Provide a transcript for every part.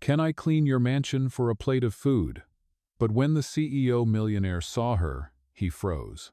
"Can I clean your mansion for a plate of food?" But when the CEO millionaire saw her, he froze.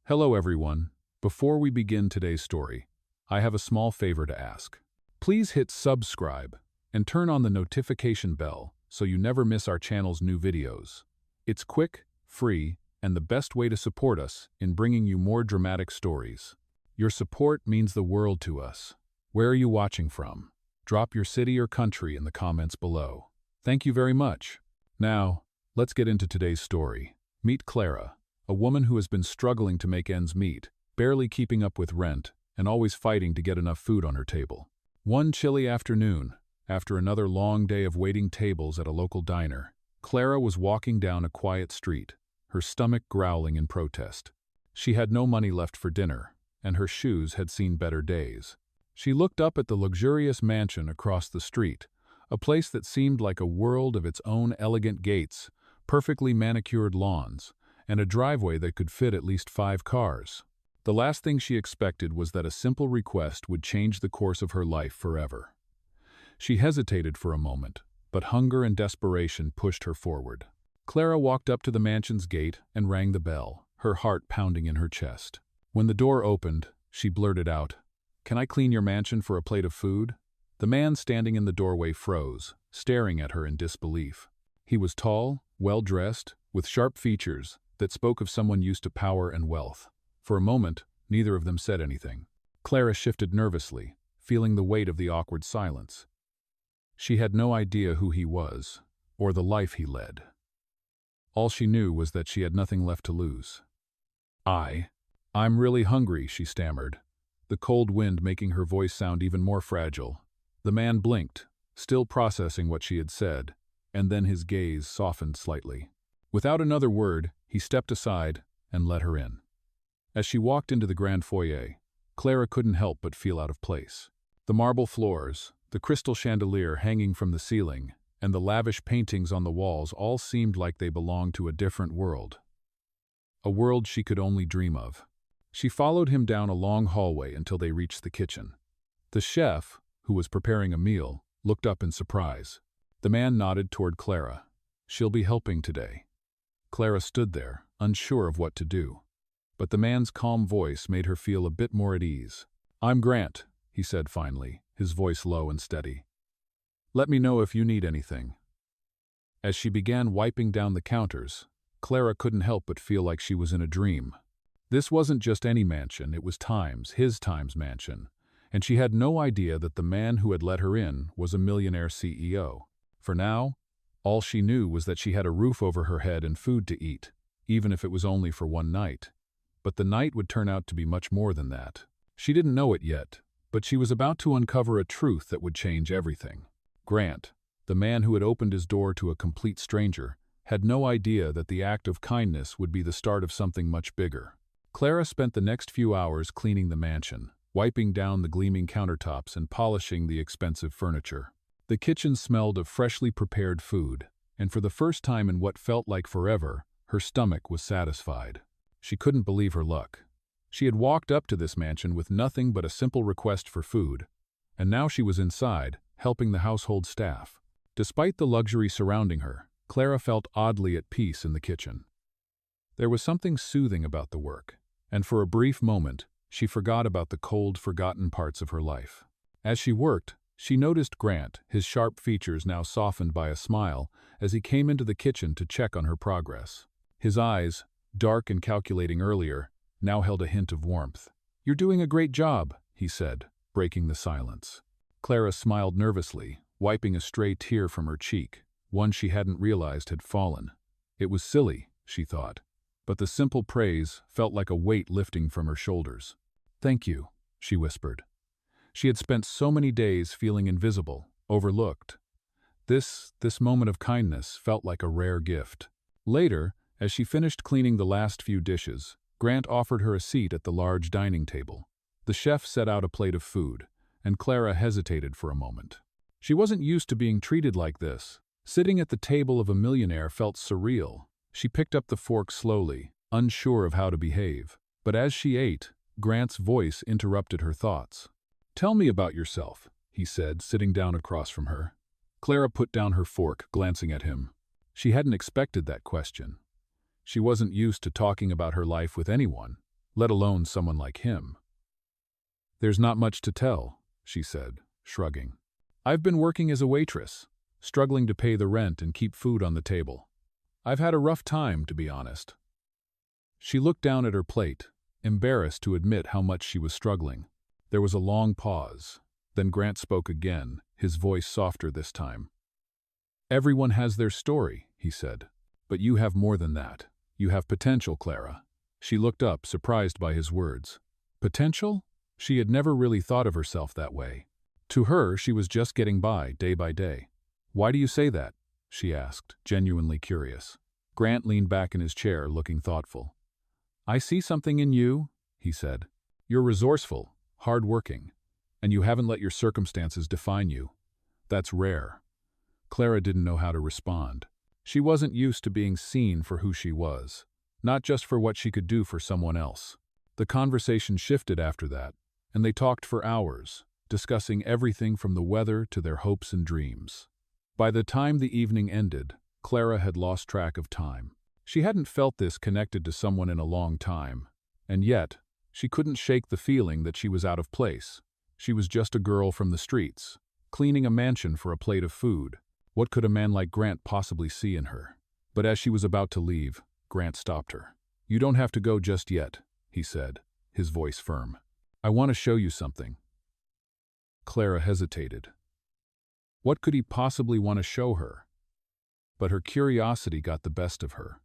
Hello everyone. Before we begin today's story, I have a small favor to ask. Please hit subscribe and turn on the notification bell so you never miss our channel's new videos. It's quick, free, and the best way to support us in bringing you more dramatic stories. Your support means the world to us. Where are you watching from? Drop your city or country in the comments below. Thank you very much. Now, let's get into today's story. Meet Clara, a woman who has been struggling to make ends meet, barely keeping up with rent, and always fighting to get enough food on her table. One chilly afternoon, after another long day of waiting tables at a local diner, Clara was walking down a quiet street, her stomach growling in protest. She had no money left for dinner, and her shoes had seen better days. She looked up at the luxurious mansion across the street, a place that seemed like a world of its own: elegant gates, perfectly manicured lawns, and a driveway that could fit at least 5 cars. The last thing she expected was that a simple request would change the course of her life forever. She hesitated for a moment, but hunger and desperation pushed her forward. Clara walked up to the mansion's gate and rang the bell, her heart pounding in her chest. When the door opened, she blurted out, "Can I clean your mansion for a plate of food?" The man standing in the doorway froze, staring at her in disbelief. He was tall, well-dressed, with sharp features that spoke of someone used to power and wealth. For a moment, neither of them said anything. Clara shifted nervously, feeling the weight of the awkward silence. She had no idea who he was, or the life he led. All she knew was that she had nothing left to lose. I'm really hungry," she stammered, the cold wind making her voice sound even more fragile. The man blinked, still processing what she had said, and then his gaze softened slightly. Without another word, he stepped aside and let her in. As she walked into the grand foyer, Clara couldn't help but feel out of place. The marble floors, the crystal chandelier hanging from the ceiling, and the lavish paintings on the walls all seemed like they belonged to a different world. A world she could only dream of. She followed him down a long hallway until they reached the kitchen. The chef, who was preparing a meal, looked up in surprise. The man nodded toward Clara. "She'll be helping today." Clara stood there, unsure of what to do. But the man's calm voice made her feel a bit more at ease. "I'm Grant," he said finally, his voice low and steady. "Let me know if you need anything." As she began wiping down the counters, Clara couldn't help but feel like she was in a dream. This wasn't just any mansion, it was his Time's mansion, and she had no idea that the man who had let her in was a millionaire CEO. For now, all she knew was that she had a roof over her head and food to eat, even if it was only for one night. But the night would turn out to be much more than that. She didn't know it yet, but she was about to uncover a truth that would change everything. Grant, the man who had opened his door to a complete stranger, had no idea that the act of kindness would be the start of something much bigger. Clara spent the next few hours cleaning the mansion, wiping down the gleaming countertops and polishing the expensive furniture. The kitchen smelled of freshly prepared food, and for the first time in what felt like forever, her stomach was satisfied. She couldn't believe her luck. She had walked up to this mansion with nothing but a simple request for food, and now she was inside, helping the household staff. Despite the luxury surrounding her, Clara felt oddly at peace in the kitchen. There was something soothing about the work, and for a brief moment, she forgot about the cold, forgotten parts of her life. As she worked, she noticed Grant, his sharp features now softened by a smile, as he came into the kitchen to check on her progress. His eyes, dark and calculating earlier, now held a hint of warmth. "You're doing a great job," he said, breaking the silence. Clara smiled nervously, wiping a stray tear from her cheek, one she hadn't realized had fallen. It was silly, she thought, but the simple praise felt like a weight lifting from her shoulders. "Thank you," she whispered. She had spent so many days feeling invisible, overlooked. This moment of kindness felt like a rare gift. Later, as she finished cleaning the last few dishes, Grant offered her a seat at the large dining table. The chef set out a plate of food, and Clara hesitated for a moment. She wasn't used to being treated like this. Sitting at the table of a millionaire felt surreal. She picked up the fork slowly, unsure of how to behave. But as she ate, Grant's voice interrupted her thoughts. "Tell me about yourself," he said, sitting down across from her. Clara put down her fork, glancing at him. She hadn't expected that question. She wasn't used to talking about her life with anyone, let alone someone like him. "There's not much to tell," she said, shrugging. "I've been working as a waitress, struggling to pay the rent and keep food on the table. I've had a rough time, to be honest." She looked down at her plate, embarrassed to admit how much she was struggling. There was a long pause. Then Grant spoke again, his voice softer this time. "Everyone has their story," he said. "But you have more than that. You have potential, Clara." She looked up, surprised by his words. Potential? She had never really thought of herself that way. To her, she was just getting by, day by day. "Why do you say that?" she asked, genuinely curious. Grant leaned back in his chair, looking thoughtful. "I see something in you," he said. "You're resourceful, hard-working, and you haven't let your circumstances define you. That's rare." Clara didn't know how to respond. She wasn't used to being seen for who she was, not just for what she could do for someone else. The conversation shifted after that, and they talked for hours, discussing everything from the weather to their hopes and dreams. By the time the evening ended, Clara had lost track of time. She hadn't felt this connected to someone in a long time, and yet, she couldn't shake the feeling that she was out of place. She was just a girl from the streets, cleaning a mansion for a plate of food. What could a man like Grant possibly see in her? But as she was about to leave, Grant stopped her. "You don't have to go just yet," he said, his voice firm. "I want to show you something." Clara hesitated. What could he possibly want to show her? But her curiosity got the best of her.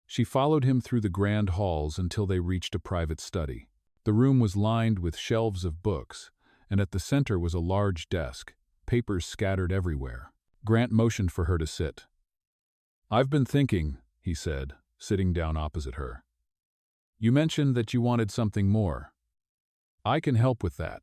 She followed him through the grand halls until they reached a private study. The room was lined with shelves of books, and at the center was a large desk, papers scattered everywhere. Grant motioned for her to sit. "I've been thinking," he said, sitting down opposite her. "You mentioned that you wanted something more. I can help with that."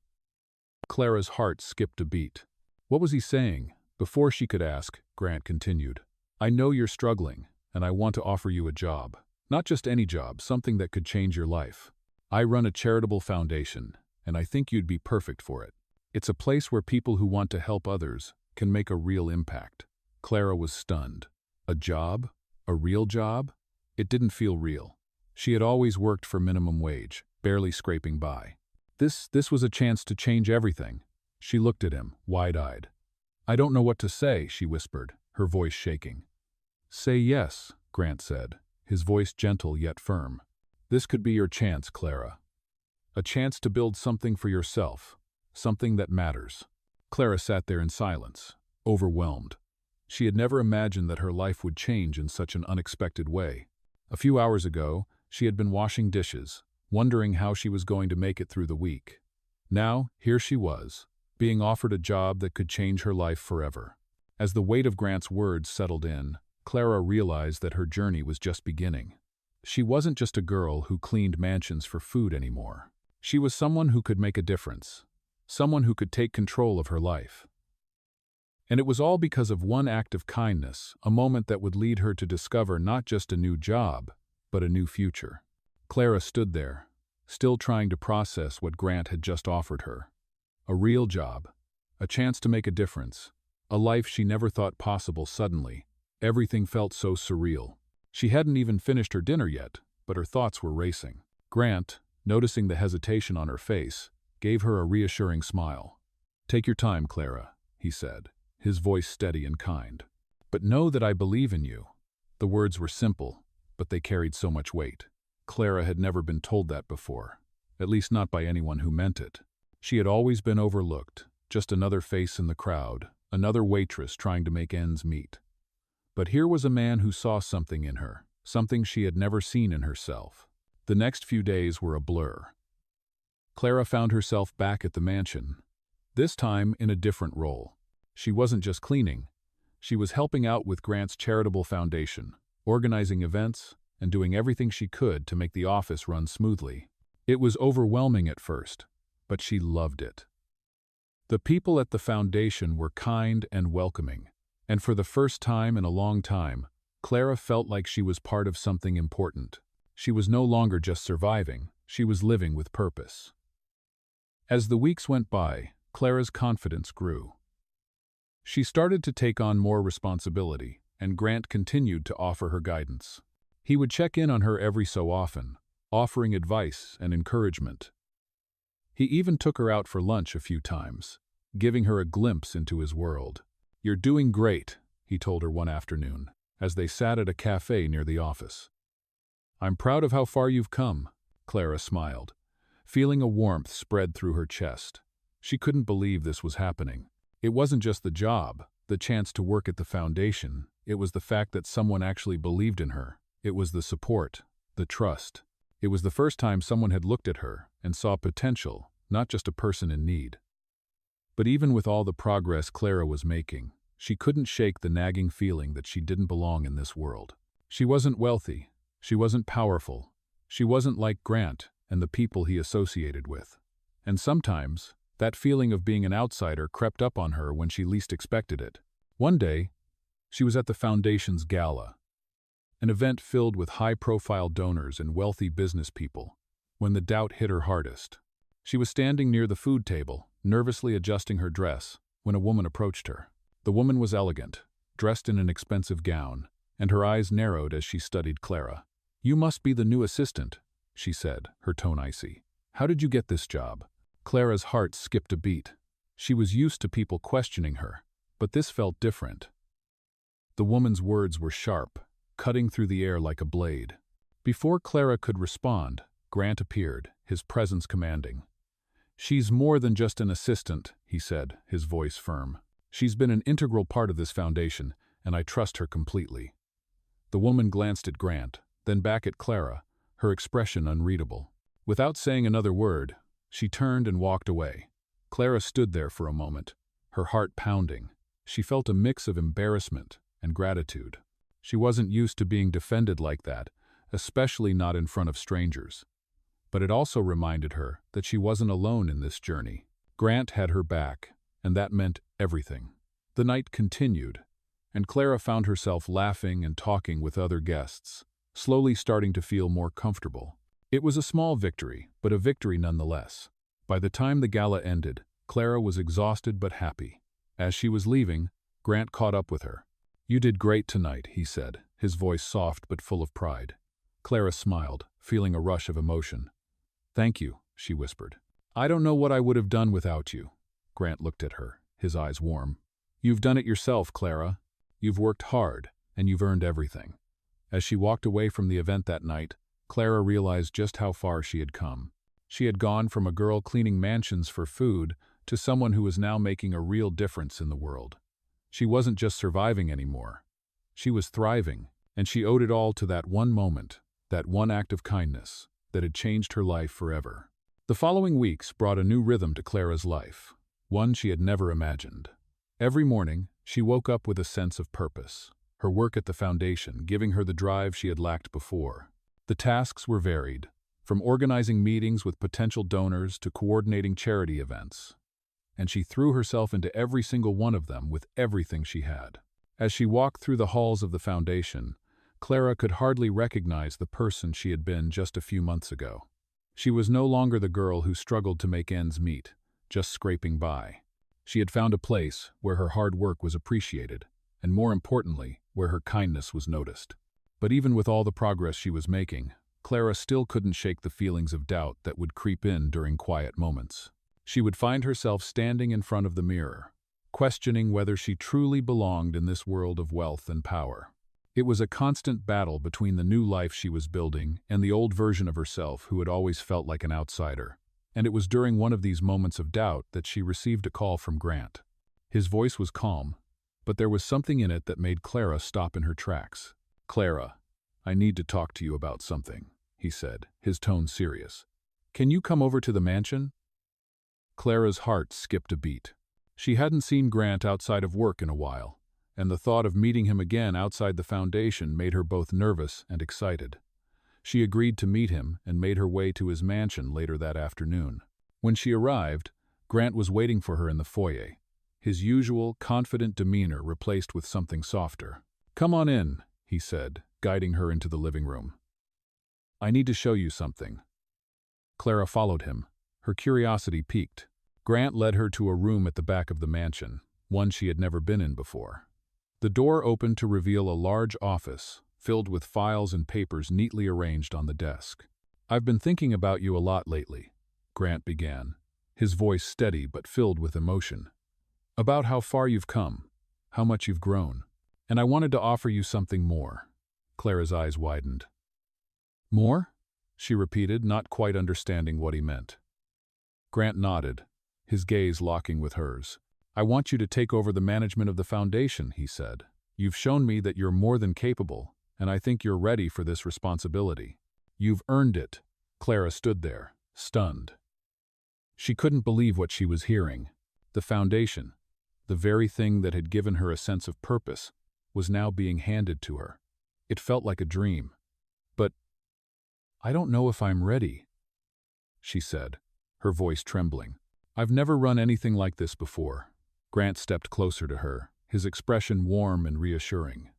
Clara's heart skipped a beat. What was he saying? Before she could ask, Grant continued. "I know you're struggling, and I want to offer you a job. Not just any job, something that could change your life. I run a charitable foundation, and I think you'd be perfect for it. It's a place where people who want to help others can make a real impact." Clara was stunned. A job? A real job? It didn't feel real. She had always worked for minimum wage, barely scraping by. This was a chance to change everything. She looked at him, wide-eyed. "I don't know what to say," she whispered, her voice shaking. "Say yes," Grant said, his voice gentle yet firm. "This could be your chance, Clara. A chance to build something for yourself, something that matters." Clara sat there in silence, overwhelmed. She had never imagined that her life would change in such an unexpected way. A few hours ago, she had been washing dishes, wondering how she was going to make it through the week. Now, here she was, being offered a job that could change her life forever. As the weight of Grant's words settled in, Clara realized that her journey was just beginning. She wasn't just a girl who cleaned mansions for food anymore. She was someone who could make a difference, someone who could take control of her life. And it was all because of one act of kindness, a moment that would lead her to discover not just a new job, but a new future. Clara stood there, still trying to process what Grant had just offered her. A real job, a chance to make a difference, a life she never thought possible. Suddenly, everything felt so surreal. She hadn't even finished her dinner yet, but her thoughts were racing. Grant, noticing the hesitation on her face, gave her a reassuring smile. "Take your time, Clara," he said, his voice steady and kind. "But know that I believe in you." The words were simple, but they carried so much weight. Clara had never been told that before, at least not by anyone who meant it. She had always been overlooked, just another face in the crowd, another waitress trying to make ends meet. But here was a man who saw something in her, something she had never seen in herself. The next few days were a blur. Clara found herself back at the mansion, this time in a different role. She wasn't just cleaning. She was helping out with Grant's charitable foundation, organizing events, and doing everything she could to make the office run smoothly. It was overwhelming at first, but she loved it. The people at the foundation were kind and welcoming, and for the first time in a long time, Clara felt like she was part of something important. She was no longer just surviving, she was living with purpose. As the weeks went by, Clara's confidence grew. She started to take on more responsibility, and Grant continued to offer her guidance. He would check in on her every so often, offering advice and encouragement. He even took her out for lunch a few times, giving her a glimpse into his world. "You're doing great," he told her one afternoon, as they sat at a cafe near the office. "I'm proud of how far you've come," Clara smiled, feeling a warmth spread through her chest. She couldn't believe this was happening. It wasn't just the job, the chance to work at the foundation. It was the fact that someone actually believed in her. It was the support, the trust. It was the first time someone had looked at her and saw potential, not just a person in need. But even with all the progress Clara was making, she couldn't shake the nagging feeling that she didn't belong in this world. She wasn't wealthy. She wasn't powerful. She wasn't like Grant and the people he associated with. And sometimes, that feeling of being an outsider crept up on her when she least expected it. One day, she was at the Foundation's gala, an event filled with high-profile donors and wealthy business people, when the doubt hit her hardest. She was standing near the food table, nervously adjusting her dress, when a woman approached her. The woman was elegant, dressed in an expensive gown, and her eyes narrowed as she studied Clara. "You must be the new assistant," she said, her tone icy. "How did you get this job?" Clara's heart skipped a beat. She was used to people questioning her, but this felt different. The woman's words were sharp, cutting through the air like a blade. Before Clara could respond, Grant appeared, his presence commanding. "She's more than just an assistant," he said, his voice firm. "She's been an integral part of this foundation, and I trust her completely." The woman glanced at Grant, then back at Clara, her expression unreadable. Without saying another word, she turned and walked away. Clara stood there for a moment, her heart pounding. She felt a mix of embarrassment and gratitude. She wasn't used to being defended like that, especially not in front of strangers. But it also reminded her that she wasn't alone in this journey. Grant had her back, and that meant everything. The night continued, and Clara found herself laughing and talking with other guests, slowly starting to feel more comfortable. It was a small victory, but a victory nonetheless. By the time the gala ended, Clara was exhausted but happy. As she was leaving, Grant caught up with her. "You did great tonight," he said, his voice soft but full of pride. Clara smiled, feeling a rush of emotion. "Thank you," she whispered. "I don't know what I would have done without you." Grant looked at her, his eyes warm. "You've done it yourself, Clara. You've worked hard, and you've earned everything." As she walked away from the event that night, Clara realized just how far she had come. She had gone from a girl cleaning mansions for food to someone who was now making a real difference in the world. She wasn't just surviving anymore. She was thriving, and she owed it all to that one moment, that one act of kindness, that had changed her life forever. The following weeks brought a new rhythm to Clara's life, one she had never imagined. Every morning, she woke up with a sense of purpose, her work at the foundation giving her the drive she had lacked before. The tasks were varied, from organizing meetings with potential donors to coordinating charity events. And she threw herself into every single one of them with everything she had. As she walked through the halls of the foundation, Clara could hardly recognize the person she had been just a few months ago. She was no longer the girl who struggled to make ends meet, just scraping by. She had found a place where her hard work was appreciated, and more importantly, where her kindness was noticed. But even with all the progress she was making, Clara still couldn't shake the feelings of doubt that would creep in during quiet moments. She would find herself standing in front of the mirror, questioning whether she truly belonged in this world of wealth and power. It was a constant battle between the new life she was building and the old version of herself who had always felt like an outsider. And it was during one of these moments of doubt that she received a call from Grant. His voice was calm, but there was something in it that made Clara stop in her tracks. "Clara, I need to talk to you about something," he said, his tone serious. "Can you come over to the mansion?" Clara's heart skipped a beat. She hadn't seen Grant outside of work in a while, and the thought of meeting him again outside the foundation made her both nervous and excited. She agreed to meet him and made her way to his mansion later that afternoon. When she arrived, Grant was waiting for her in the foyer, his usual confident demeanor replaced with something softer. "Come on in," he said, guiding her into the living room. "I need to show you something." Clara followed him, her curiosity piqued. Grant led her to a room at the back of the mansion, one she had never been in before. The door opened to reveal a large office, filled with files and papers neatly arranged on the desk. "I've been thinking about you a lot lately," Grant began, his voice steady but filled with emotion. "About how far you've come, how much you've grown. And I wanted to offer you something more." Clara's eyes widened. "More?" she repeated, not quite understanding what he meant. Grant nodded, his gaze locking with hers. "I want you to take over the management of the foundation," he said. "You've shown me that you're more than capable, and I think you're ready for this responsibility. You've earned it." Clara stood there, stunned. She couldn't believe what she was hearing. The foundation, the very thing that had given her a sense of purpose, was now being handed to her. It felt like a dream. "But I don't know if I'm ready," she said, her voice trembling. "I've never run anything like this before." Grant stepped closer to her, his expression warm and reassuring.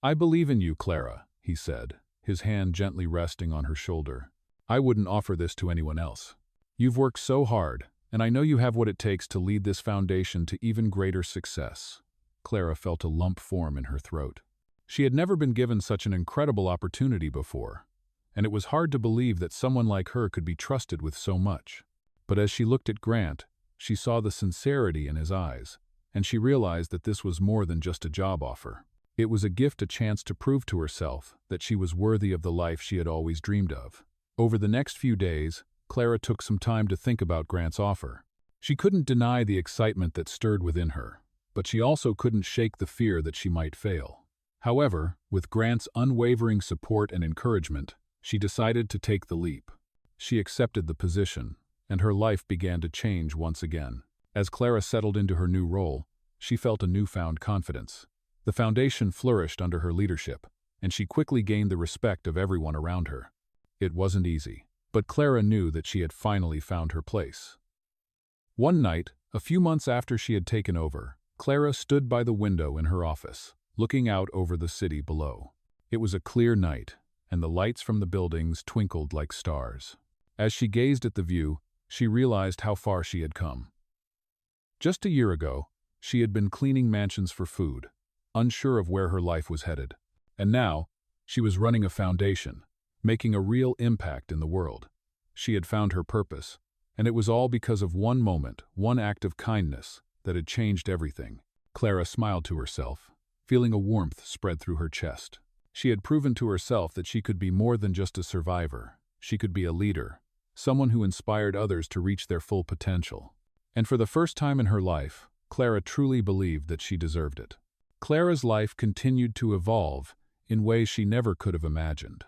"I believe in you, Clara," he said, his hand gently resting on her shoulder. "I wouldn't offer this to anyone else. You've worked so hard, and I know you have what it takes to lead this foundation to even greater success." Clara felt a lump form in her throat. She had never been given such an incredible opportunity before, and it was hard to believe that someone like her could be trusted with so much. But as she looked at Grant, she saw the sincerity in his eyes, and she realized that this was more than just a job offer. It was a gift, a chance to prove to herself that she was worthy of the life she had always dreamed of. Over the next few days, Clara took some time to think about Grant's offer. She couldn't deny the excitement that stirred within her, but she also couldn't shake the fear that she might fail. However, with Grant's unwavering support and encouragement, she decided to take the leap. She accepted the position, and her life began to change once again. As Clara settled into her new role, she felt a newfound confidence. The foundation flourished under her leadership, and she quickly gained the respect of everyone around her. It wasn't easy, but Clara knew that she had finally found her place. One night, a few months after she had taken over, Clara stood by the window in her office, looking out over the city below. It was a clear night, and the lights from the buildings twinkled like stars. As she gazed at the view, she realized how far she had come. Just a year ago, she had been cleaning mansions for food, unsure of where her life was headed. And now, she was running a foundation, making a real impact in the world. She had found her purpose, and it was all because of one moment, one act of kindness, that had changed everything. Clara smiled to herself, feeling a warmth spread through her chest. She had proven to herself that she could be more than just a survivor. She could be a leader, someone who inspired others to reach their full potential. And for the first time in her life, Clara truly believed that she deserved it. Clara's life continued to evolve in ways she never could have imagined.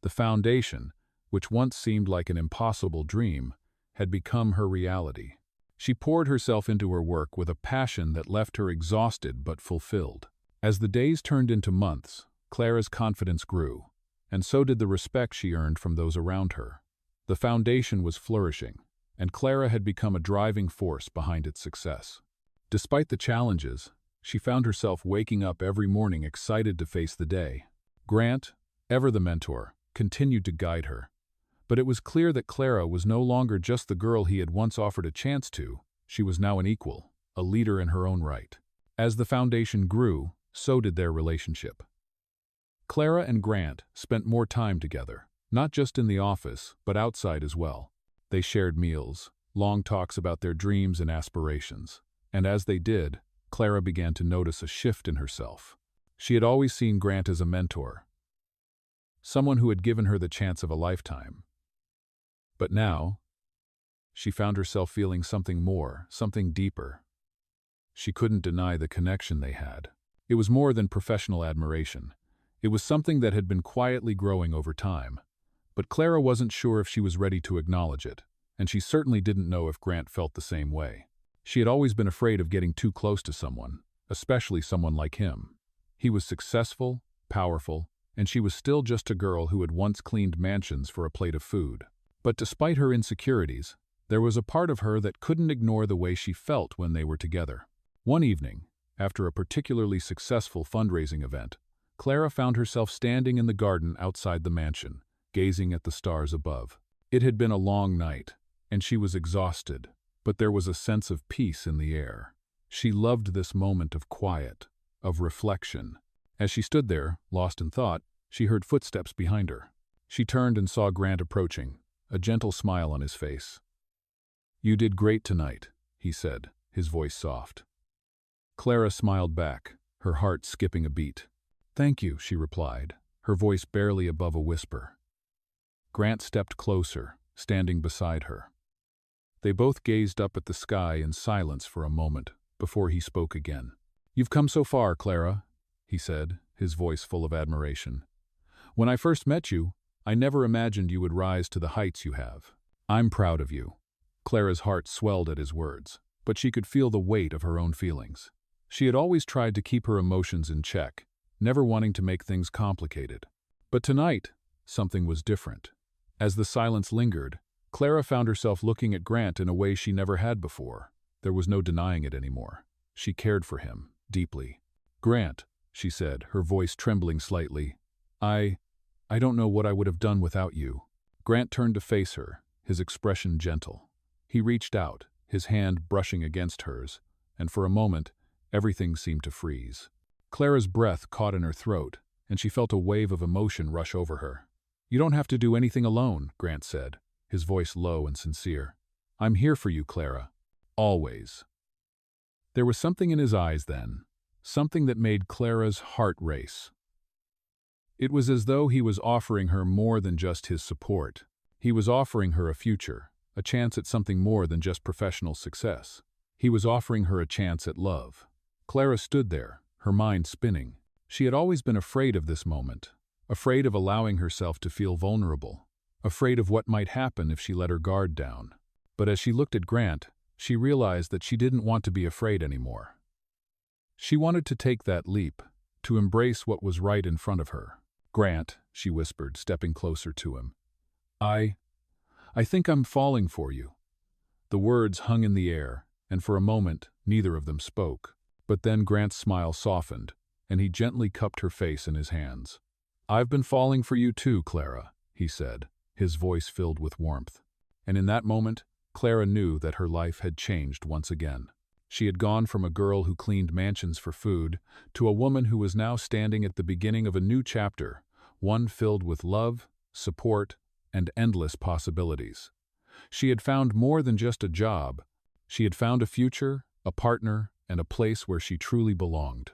The foundation, which once seemed like an impossible dream, had become her reality. She poured herself into her work with a passion that left her exhausted but fulfilled. As the days turned into months, Clara's confidence grew, and so did the respect she earned from those around her. The foundation was flourishing, and Clara had become a driving force behind its success. Despite the challenges, she found herself waking up every morning excited to face the day. Grant, ever the mentor, continued to guide her. But it was clear that Clara was no longer just the girl he had once offered a chance to. She was now an equal, a leader in her own right. As the foundation grew, so did their relationship. Clara and Grant spent more time together, not just in the office, but outside as well. They shared meals, long talks about their dreams and aspirations. And as they did, Clara began to notice a shift in herself. She had always seen Grant as a mentor, someone who had given her the chance of a lifetime. But now, she found herself feeling something more, something deeper. She couldn't deny the connection they had. It was more than professional admiration. It was something that had been quietly growing over time. But Clara wasn't sure if she was ready to acknowledge it, and she certainly didn't know if Grant felt the same way. She had always been afraid of getting too close to someone, especially someone like him. He was successful, powerful, and she was still just a girl who had once cleaned mansions for a plate of food. But despite her insecurities, there was a part of her that couldn't ignore the way she felt when they were together. One evening, after a particularly successful fundraising event, Clara found herself standing in the garden outside the mansion, gazing at the stars above. It had been a long night, and she was exhausted, but there was a sense of peace in the air. She loved this moment of quiet, of reflection. As she stood there, lost in thought, she heard footsteps behind her. She turned and saw Grant approaching, a gentle smile on his face. "You did great tonight," he said, his voice soft. Clara smiled back, her heart skipping a beat. "Thank you," she replied, her voice barely above a whisper. Grant stepped closer, standing beside her. They both gazed up at the sky in silence for a moment, before he spoke again. "You've come so far, Clara," he said, his voice full of admiration. "When I first met you, I never imagined you would rise to the heights you have. I'm proud of you." Clara's heart swelled at his words, but she could feel the weight of her own feelings. She had always tried to keep her emotions in check, never wanting to make things complicated. But tonight, something was different. As the silence lingered, Clara found herself looking at Grant in a way she never had before. There was no denying it anymore. She cared for him, deeply. "Grant," she said, her voice trembling slightly, I don't know what I would have done without you." Grant turned to face her, his expression gentle. He reached out, his hand brushing against hers, and for a moment, everything seemed to freeze. Clara's breath caught in her throat, and she felt a wave of emotion rush over her. "You don't have to do anything alone," Grant said, his voice low and sincere. "I'm here for you, Clara. Always." There was something in his eyes then, something that made Clara's heart race. It was as though he was offering her more than just his support. He was offering her a future, a chance at something more than just professional success. He was offering her a chance at love. Clara stood there, her mind spinning. She had always been afraid of this moment, afraid of allowing herself to feel vulnerable, afraid of what might happen if she let her guard down. But as she looked at Grant, she realized that she didn't want to be afraid anymore. She wanted to take that leap, to embrace what was right in front of her. "Grant," she whispered, stepping closer to him. I think I'm falling for you." The words hung in the air, and for a moment, neither of them spoke. But then Grant's smile softened, and he gently cupped her face in his hands. "I've been falling for you too, Clara," he said, his voice filled with warmth. And in that moment, Clara knew that her life had changed once again. She had gone from a girl who cleaned mansions for food to a woman who was now standing at the beginning of a new chapter, one filled with love, support, and endless possibilities. She had found more than just a job. She had found a future, a partner, and a place where she truly belonged.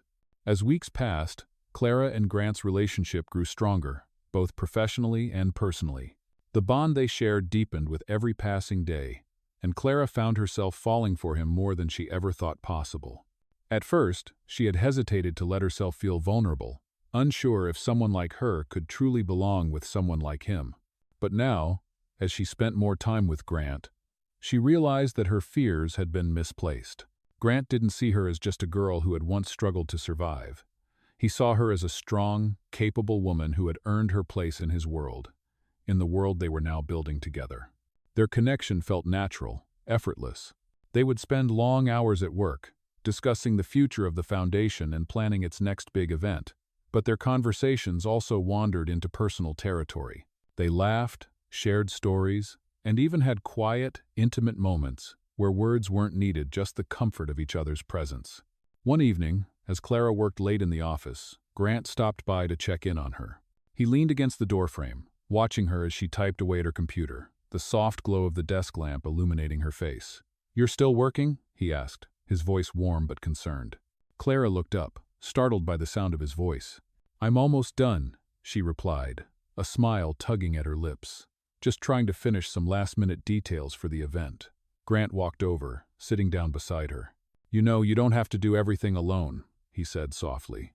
As weeks passed, Clara and Grant's relationship grew stronger, both professionally and personally. The bond they shared deepened with every passing day, and Clara found herself falling for him more than she ever thought possible. At first, she had hesitated to let herself feel vulnerable, unsure if someone like her could truly belong with someone like him. But now, as she spent more time with Grant, she realized that her fears had been misplaced. Grant didn't see her as just a girl who had once struggled to survive. He saw her as a strong, capable woman who had earned her place in his world, in the world they were now building together. Their connection felt natural, effortless. They would spend long hours at work, discussing the future of the foundation and planning its next big event. But their conversations also wandered into personal territory. They laughed, shared stories, and even had quiet, intimate moments where words weren't needed, just the comfort of each other's presence. One evening, as Clara worked late in the office, Grant stopped by to check in on her. He leaned against the doorframe, watching her as she typed away at her computer, the soft glow of the desk lamp illuminating her face. "You're still working?" he asked, his voice warm but concerned. Clara looked up, startled by the sound of his voice. "I'm almost done," she replied, a smile tugging at her lips. "Just trying to finish some last-minute details for the event." Grant walked over, sitting down beside her. "You know, you don't have to do everything alone," he said softly.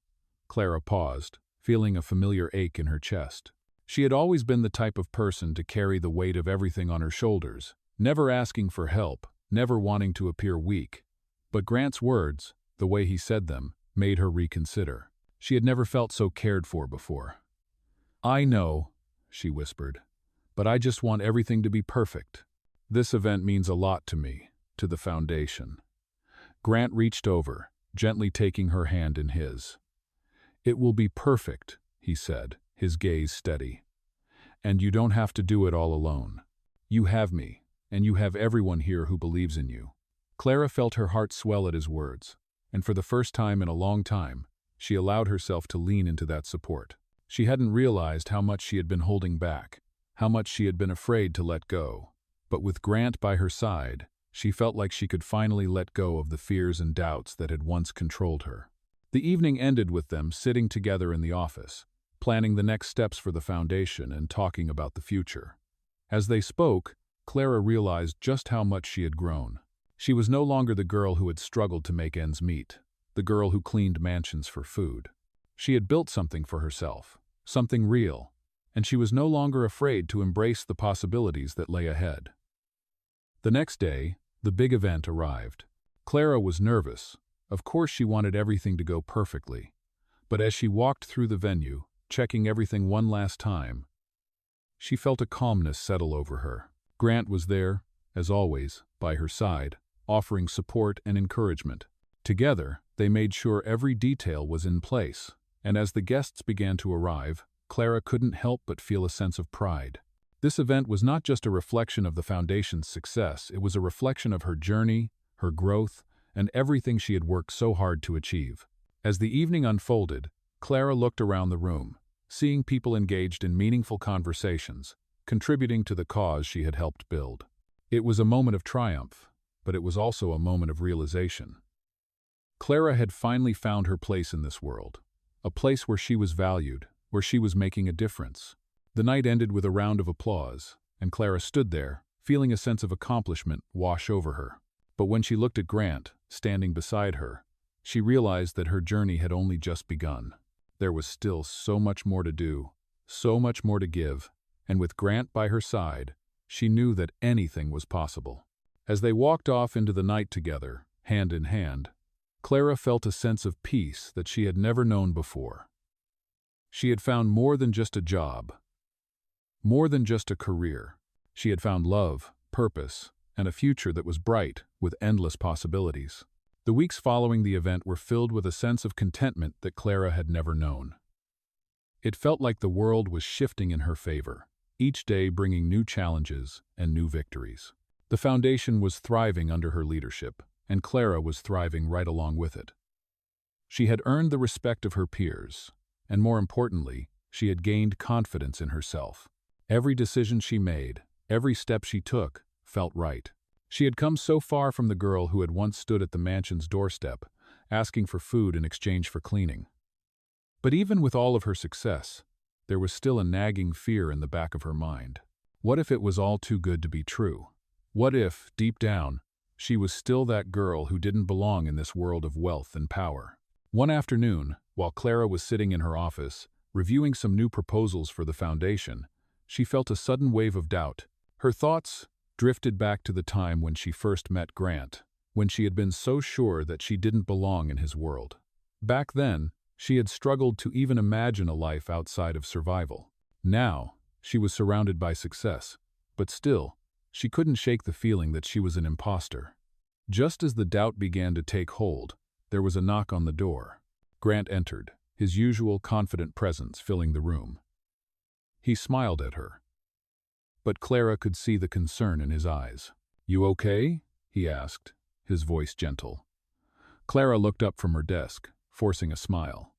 Clara paused, feeling a familiar ache in her chest. She had always been the type of person to carry the weight of everything on her shoulders, never asking for help, never wanting to appear weak. But Grant's words, the way he said them, made her reconsider. She had never felt so cared for before. "I know," she whispered, "but I just want everything to be perfect. This event means a lot to me, to the foundation." Grant reached over, gently taking her hand in his. "It will be perfect," he said, his gaze steady. "And you don't have to do it all alone. You have me, and you have everyone here who believes in you." Clara felt her heart swell at his words, and for the first time in a long time, she allowed herself to lean into that support. She hadn't realized how much she had been holding back, how much she had been afraid to let go. But with Grant by her side, she felt like she could finally let go of the fears and doubts that had once controlled her. The evening ended with them sitting together in the office, planning the next steps for the foundation and talking about the future. As they spoke, Clara realized just how much she had grown. She was no longer the girl who had struggled to make ends meet, the girl who cleaned mansions for food. She had built something for herself, something real, and she was no longer afraid to embrace the possibilities that lay ahead. The next day, the big event arrived. Clara was nervous. Of course she wanted everything to go perfectly. But as she walked through the venue, checking everything one last time, she felt a calmness settle over her. Grant was there, as always, by her side, offering support and encouragement. Together, they made sure every detail was in place, and as the guests began to arrive, Clara couldn't help but feel a sense of pride. This event was not just a reflection of the foundation's success, it was a reflection of her journey, her growth, and everything she had worked so hard to achieve. As the evening unfolded, Clara looked around the room, seeing people engaged in meaningful conversations, contributing to the cause she had helped build. It was a moment of triumph, but it was also a moment of realization. Clara had finally found her place in this world, a place where she was valued, where she was making a difference. The night ended with a round of applause, and Clara stood there, feeling a sense of accomplishment wash over her. But when she looked at Grant, standing beside her, she realized that her journey had only just begun. There was still so much more to do, so much more to give, and with Grant by her side, she knew that anything was possible. As they walked off into the night together, hand in hand, Clara felt a sense of peace that she had never known before. She had found more than just a job, more than just a career. She had found love, purpose, and a future that was bright, with endless possibilities. The weeks following the event were filled with a sense of contentment that Clara had never known. It felt like the world was shifting in her favor, each day bringing new challenges and new victories. The foundation was thriving under her leadership, and Clara was thriving right along with it. She had earned the respect of her peers, and more importantly, she had gained confidence in herself. Every decision she made, every step she took, felt right. She had come so far from the girl who had once stood at the mansion's doorstep, asking for food in exchange for cleaning. But even with all of her success, there was still a nagging fear in the back of her mind. What if it was all too good to be true? What if, deep down, she was still that girl who didn't belong in this world of wealth and power? One afternoon, while Clara was sitting in her office, reviewing some new proposals for the foundation, she felt a sudden wave of doubt. Her thoughts drifted back to the time when she first met Grant, when she had been so sure that she didn't belong in his world. Back then, she had struggled to even imagine a life outside of survival. Now, she was surrounded by success, but still, she couldn't shake the feeling that she was an imposter. Just as the doubt began to take hold, there was a knock on the door. Grant entered, his usual confident presence filling the room. He smiled at her, but Clara could see the concern in his eyes. "You okay?" he asked, his voice gentle. Clara looked up from her desk, forcing a smile.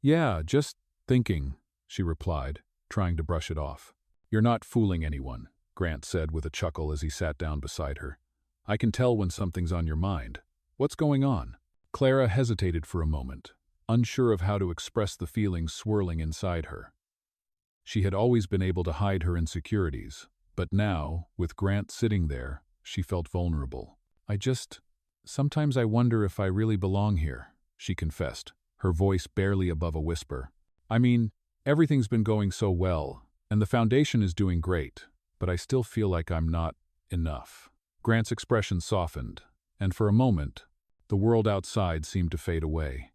"Yeah, just thinking," she replied, trying to brush it off. "You're not fooling anyone," Grant said with a chuckle as he sat down beside her. "I can tell when something's on your mind. What's going on?" Clara hesitated for a moment, unsure of how to express the feelings swirling inside her. She had always been able to hide her insecurities, but now, with Grant sitting there, she felt vulnerable. Sometimes I wonder if I really belong here," she confessed, her voice barely above a whisper. "I mean, everything's been going so well, and the foundation is doing great, but I still feel like I'm not enough." Grant's expression softened, and for a moment, the world outside seemed to fade away.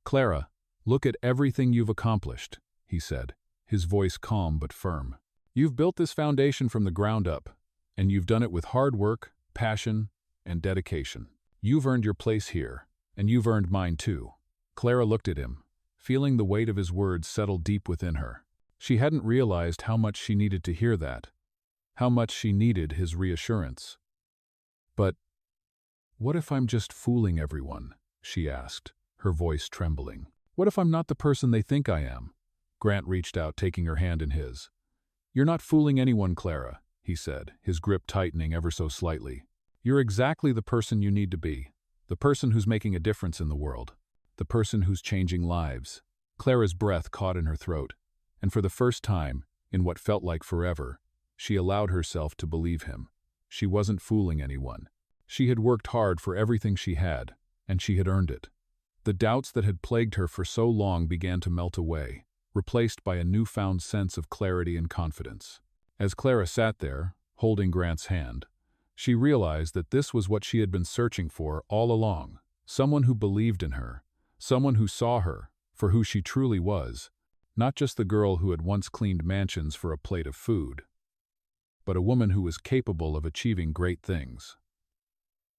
"Clara, look at everything you've accomplished," he said, his voice calm but firm. "You've built this foundation from the ground up, and you've done it with hard work, passion, and dedication. You've earned your place here, and you've earned mine too." Clara looked at him, feeling the weight of his words settle deep within her. She hadn't realized how much she needed to hear that, how much she needed his reassurance. But "What if I'm just fooling everyone?" she asked, her voice trembling. "What if I'm not the person they think I am?" Grant reached out, taking her hand in his. "You're not fooling anyone, Clara," he said, his grip tightening ever so slightly. "You're exactly the person you need to be, the person who's making a difference in the world, the person who's changing lives." Clara's breath caught in her throat, and for the first time, in what felt like forever, she allowed herself to believe him. She wasn't fooling anyone. She had worked hard for everything she had, and she had earned it. The doubts that had plagued her for so long began to melt away, replaced by a newfound sense of clarity and confidence. As Clara sat there, holding Grant's hand, she realized that this was what she had been searching for all along: someone who believed in her, someone who saw her for who she truly was, not just the girl who had once cleaned mansions for a plate of food, but a woman who was capable of achieving great things.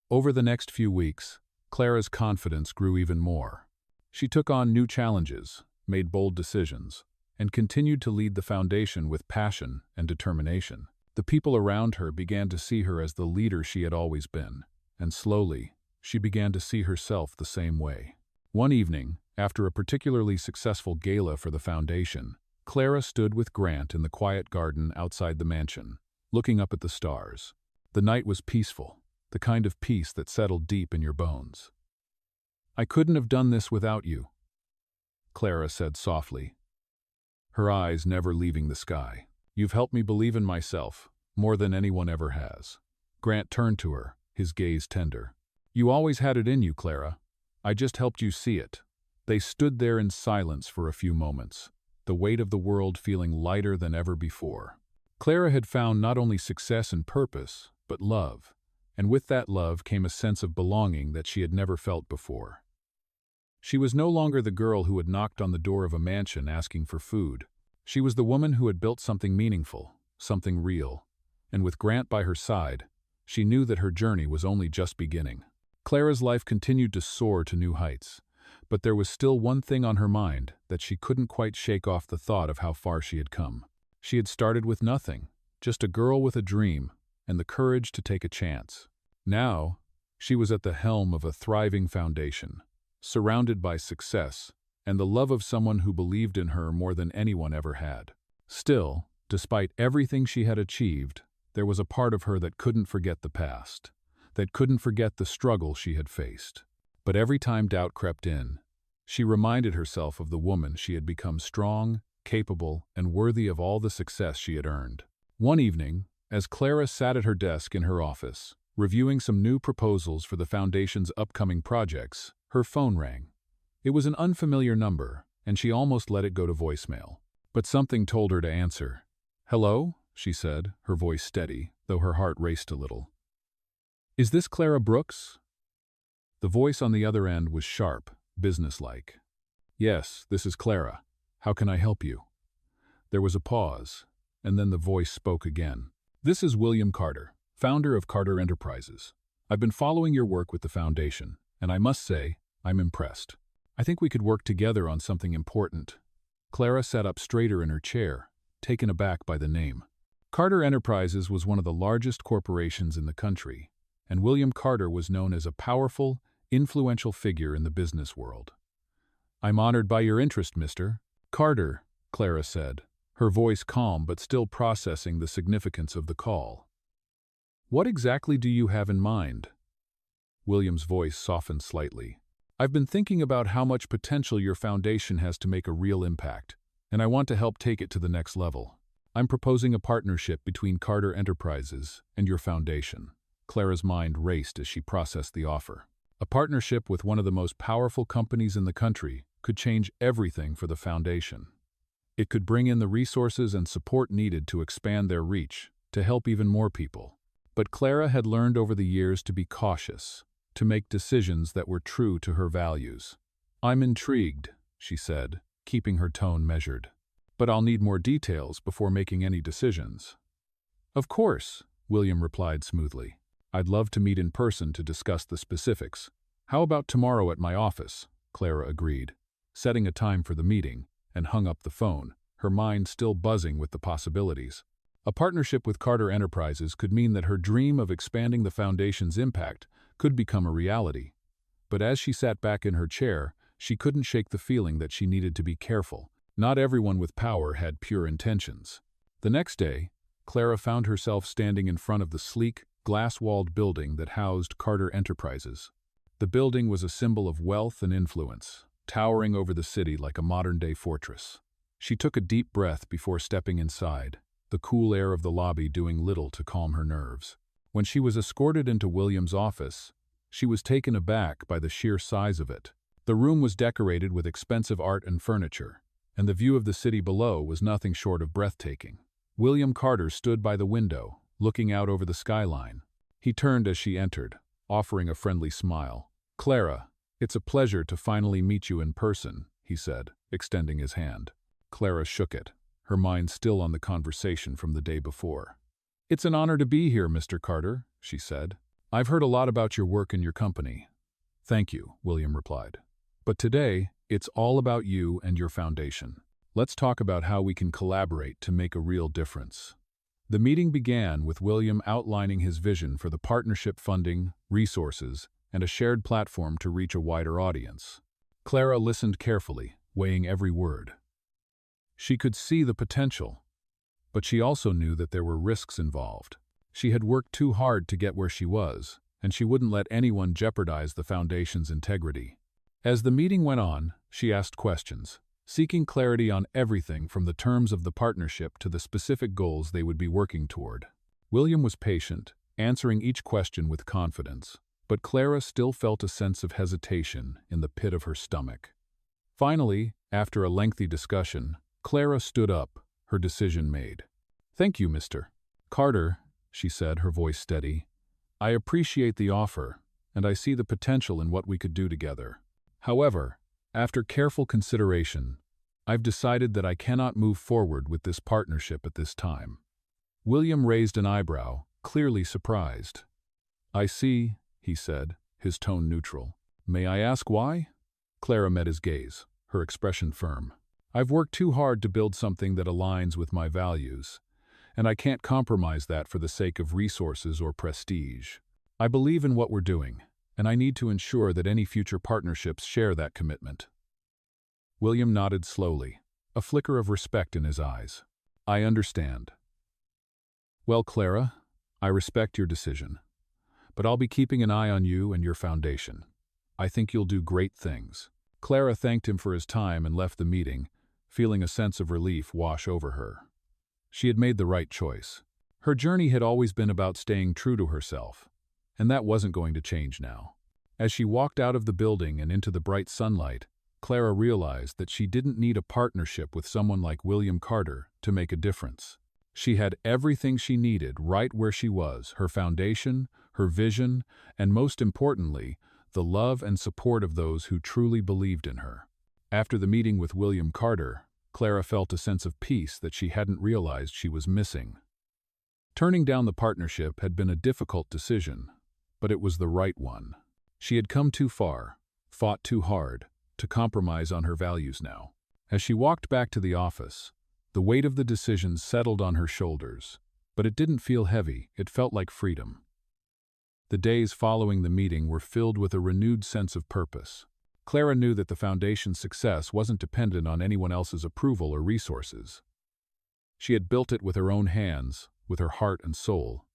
Over the next few weeks, Clara's confidence grew even more. She took on new challenges, made bold decisions, and continued to lead the foundation with passion and determination. The people around her began to see her as the leader she had always been, and slowly, she began to see herself the same way. One evening, after a particularly successful gala for the foundation, Clara stood with Grant in the quiet garden outside the mansion, looking up at the stars. The night was peaceful, the kind of peace that settled deep in your bones. "I couldn't have done this without you," Clara said softly, her eyes never leaving the sky. "You've helped me believe in myself, more than anyone ever has." Grant turned to her, his gaze tender. "You always had it in you, Clara. I just helped you see it." They stood there in silence for a few moments, the weight of the world feeling lighter than ever before. Clara had found not only success and purpose, but love, and with that love came a sense of belonging that she had never felt before. She was no longer the girl who had knocked on the door of a mansion asking for food. She was the woman who had built something meaningful, something real, and with Grant by her side, she knew that her journey was only just beginning. Clara's life continued to soar to new heights, but there was still one thing on her mind that she couldn't quite shake off: the thought of how far she had come. She had started with nothing, just a girl with a dream and the courage to take a chance. Now, she was at the helm of a thriving foundation, surrounded by success and the love of someone who believed in her more than anyone ever had. Still, despite everything she had achieved, there was a part of her that couldn't forget the past, that couldn't forget the struggle she had faced. But every time doubt crept in, she reminded herself of the woman she had become: strong, capable, and worthy of all the success she had earned. One evening, as Clara sat at her desk in her office, reviewing some new proposals for the foundation's upcoming projects, her phone rang. It was an unfamiliar number, and she almost let it go to voicemail. But something told her to answer. "Hello?" she said, her voice steady, though her heart raced a little. "Is this Clara Brooks?" The voice on the other end was sharp, businesslike. "Yes, this is Clara. How can I help you?" There was a pause, and then the voice spoke again. "This is William Carter, founder of Carter Enterprises. I've been following your work with the foundation, and I must say, I'm impressed. I think we could work together on something important." Clara sat up straighter in her chair, taken aback by the name. Carter Enterprises was one of the largest corporations in the country, and William Carter was known as a powerful, influential figure in the business world. "I'm honored by your interest, Mr. Carter," Clara said, her voice calm but still processing the significance of the call. "What exactly do you have in mind?" William's voice softened slightly. "I've been thinking about how much potential your foundation has to make a real impact, and I want to help take it to the next level. I'm proposing a partnership between Carter Enterprises and your foundation." Clara's mind raced as she processed the offer. A partnership with one of the most powerful companies in the country could change everything for the foundation. It could bring in the resources and support needed to expand their reach, to help even more people. But Clara had learned over the years to be cautious, to make decisions that were true to her values. "I'm intrigued," she said, keeping her tone measured. "But I'll need more details before making any decisions." "Of course," William replied smoothly. "I'd love to meet in person to discuss the specifics. How about tomorrow at my office?" Clara agreed, setting a time for the meeting, and hung up the phone, her mind still buzzing with the possibilities. A partnership with Carter Enterprises could mean that her dream of expanding the foundation's impact could become a reality. But as she sat back in her chair, she couldn't shake the feeling that she needed to be careful. Not everyone with power had pure intentions. The next day, Clara found herself standing in front of the sleek, glass-walled building that housed Carter Enterprises. The building was a symbol of wealth and influence, towering over the city like a modern-day fortress. She took a deep breath before stepping inside, the cool air of the lobby doing little to calm her nerves. When she was escorted into William's office, she was taken aback by the sheer size of it. The room was decorated with expensive art and furniture, and the view of the city below was nothing short of breathtaking. William Carter stood by the window, looking out over the skyline. He turned as she entered, offering a friendly smile. "Clara, it's a pleasure to finally meet you in person," he said, extending his hand. Clara shook it, her mind still on the conversation from the day before. "It's an honor to be here, Mr. Carter," she said. "I've heard a lot about your work and your company." "Thank you," William replied. "But today, it's all about you and your foundation. Let's talk about how we can collaborate to make a real difference." The meeting began with William outlining his vision for the partnership funding, resources, and a shared platform to reach a wider audience. Clara listened carefully, weighing every word. She could see the potential, but she also knew that there were risks involved. She had worked too hard to get where she was, and she wouldn't let anyone jeopardize the foundation's integrity. As the meeting went on, she asked questions, seeking clarity on everything from the terms of the partnership to the specific goals they would be working toward. William was patient, answering each question with confidence, but Clara still felt a sense of hesitation in the pit of her stomach. Finally, after a lengthy discussion, Clara stood up, her decision made. "Thank you, Mr. Carter," she said, her voice steady. "I appreciate the offer, and I see the potential in what we could do together. However, after careful consideration, I've decided that I cannot move forward with this partnership at this time." William raised an eyebrow, clearly surprised. "I see," he said, his tone neutral. "May I ask why?" Clara met his gaze, her expression firm. "I've worked too hard to build something that aligns with my values, and I can't compromise that for the sake of resources or prestige. I believe in what we're doing, and I need to ensure that any future partnerships share that commitment." William nodded slowly, a flicker of respect in his eyes. "I understand." "Well, Clara, I respect your decision, but I'll be keeping an eye on you and your foundation. I think you'll do great things." Clara thanked him for his time and left the meeting, feeling a sense of relief wash over her. She had made the right choice. Her journey had always been about staying true to herself, and that wasn't going to change now. As she walked out of the building and into the bright sunlight, Clara realized that she didn't need a partnership with someone like William Carter to make a difference. She had everything she needed right where she was: her foundation, her vision, and most importantly, the love and support of those who truly believed in her. After the meeting with William Carter, Clara felt a sense of peace that she hadn't realized she was missing. Turning down the partnership had been a difficult decision, but it was the right one. She had come too far, fought too hard, to compromise on her values now. As she walked back to the office, the weight of the decision settled on her shoulders, but it didn't feel heavy, it felt like freedom. The days following the meeting were filled with a renewed sense of purpose. Clara knew that the foundation's success wasn't dependent on anyone else's approval or resources. She had built it with her own hands, with her heart and soul,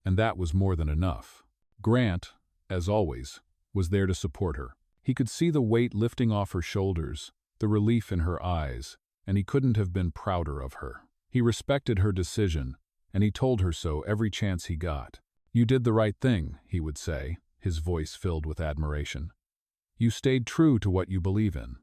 and that was more than enough. Grant, as always, was there to support her. He could see the weight lifting off her shoulders, the relief in her eyes, and he couldn't have been prouder of her. He respected her decision, and he told her so every chance he got. "You did the right thing," he would say, his voice filled with admiration. "You stayed true to what you believe in."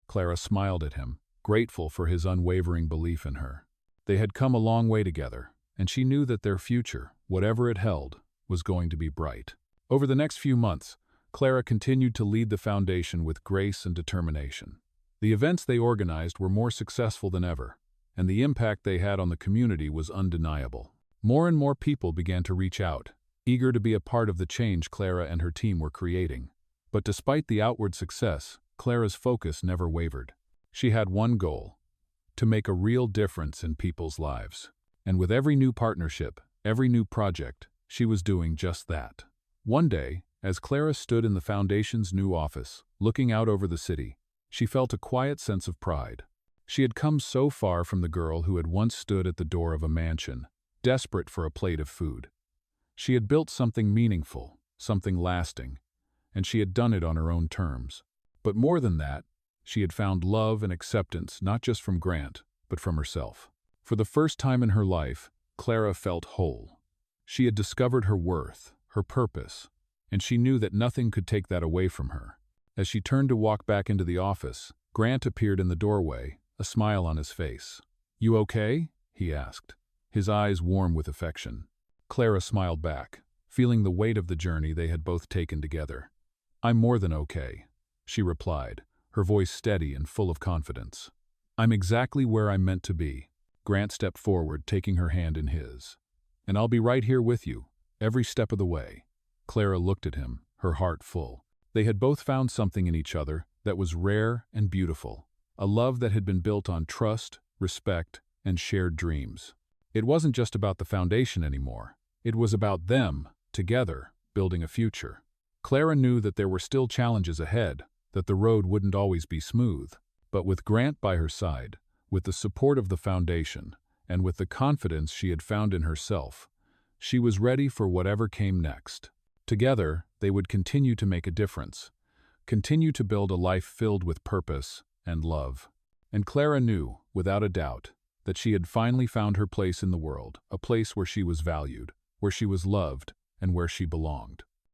Clara smiled at him, grateful for his unwavering belief in her. They had come a long way together, and she knew that their future, whatever it held, was going to be bright. Over the next few months, Clara continued to lead the foundation with grace and determination. The events they organized were more successful than ever, and the impact they had on the community was undeniable. More and more people began to reach out, eager to be a part of the change Clara and her team were creating. But despite the outward success, Clara's focus never wavered. She had one goal: to make a real difference in people's lives. And with every new partnership, every new project, she was doing just that. One day, as Clara stood in the foundation's new office, looking out over the city, she felt a quiet sense of pride. She had come so far from the girl who had once stood at the door of a mansion, desperate for a plate of food. She had built something meaningful, something lasting, and she had done it on her own terms. But more than that, she had found love and acceptance not just from Grant, but from herself. For the first time in her life, Clara felt whole. She had discovered her worth, her purpose, and she knew that nothing could take that away from her. As she turned to walk back into the office, Grant appeared in the doorway, a smile on his face. "You okay?" he asked, his eyes warm with affection. Clara smiled back, feeling the weight of the journey they had both taken together. "I'm more than okay," she replied, her voice steady and full of confidence. "I'm exactly where I'm meant to be." Grant stepped forward, taking her hand in his. "And I'll be right here with you, every step of the way." Clara looked at him, her heart full. They had both found something in each other that was rare and beautiful, a love that had been built on trust, respect, and shared dreams. It wasn't just about the foundation anymore. It was about them, together, building a future. Clara knew that there were still challenges ahead, that the road wouldn't always be smooth. But with Grant by her side, with the support of the foundation, and with the confidence she had found in herself, she was ready for whatever came next. Together, they would continue to make a difference, continue to build a life filled with purpose and love. And Clara knew, without a doubt, that she had finally found her place in the world, a place where she was valued, where she was loved, and where she belonged.